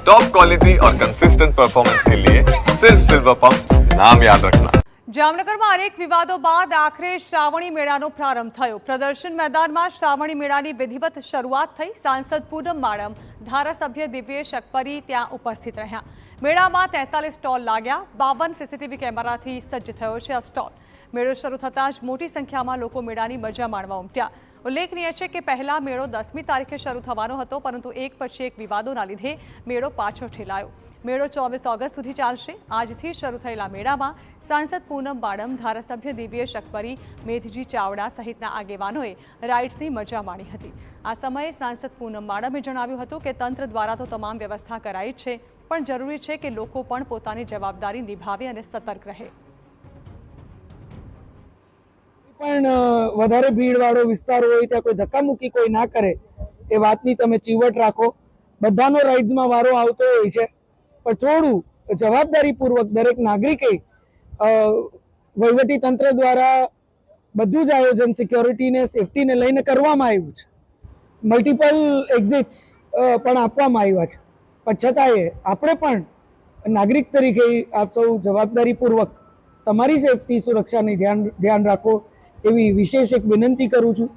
Top quality और consistent performance के लिए सिर्फ सिल्वर पंप नाम याद रखना। જામનગરમાં અનેક વિવાદો બાદ આખરે શ્રાવણી મેળાનો પ્રારંભ થયો। પ્રદર્શન મેદાનમાં શ્રાવણી મેળાની વિધિવત શરૂઆત થઈ। સાંસદ પૂનમ માડમ, ધારાસભ્ય દિવ્યેશ અકબરી ત્યાં ઉપસ્થિત રહ્યા। મેળામાં 43 સ્ટોલ લાગ્યા। 52 સીસીટીવી કેમેરાથી સજ્જ થયો છે આ સ્ટોલ। મેળો શરૂ થતાં જ મોટી સંખ્યામાં લોકો મેળાની મજા માણવા ઉમટ્યા। ઉલ્લેખનીય છે કે પહેલા મેળો 10મી તારીખે શરૂ થવાનો હતો, પરંતુ એક પછી એક વિવાદોના લીધે મેળો પાછો ઠેલાયો। મેળો 24 ઓગસ્ટ સુધી ચાલશે। આજથી શરૂ થયેલા મેળામાં સાંસદ પૂનમ માડમ, ધારાસભ્ય દિવ્યેશ અકબરી, મેઘજી ચાવડા સહિતના આગેવાનોએ રાઇડ્સની મજા માણી હતી। આ સમયે સાંસદ પૂનમ માડમે જણાવ્યું હતું કે તંત્ર દ્વારા તો તમામ વ્યવસ્થા કરાઈ છે, પણ જરૂરી છે કે લોકો પણ પોતાની જવાબદારી નિભાવે અને સતર્ક રહે। પણ વધારે ભીડવાળો વિસ્તાર હોય ત્યાં કોઈ ધક્કામુક્કી કોઈ ના કરે એ વાતની તમે ચીવટ રાખો। બધાનો રાઇડ્સમાં વારો આવતો હોય છે, પણ થોડું જવાબદારીપૂર્વક દરેક નાગરિકે વહીવટી તંત્ર દ્વારા બધું જ આયોજન સિક્યોરિટીને સેફટીને લઈને કરવામાં આવ્યું છે। મલ્ટિપલ એક્ઝિટ્સ પણ આપવામાં આવ્યા છે, પણ છતાંય આપણે પણ નાગરિક તરીકે આપ સૌ જવાબદારીપૂર્વક તમારી સેફટી સુરક્ષાની ધ્યાન રાખો એવી વિશેષ એક વિનંતી કરું છું।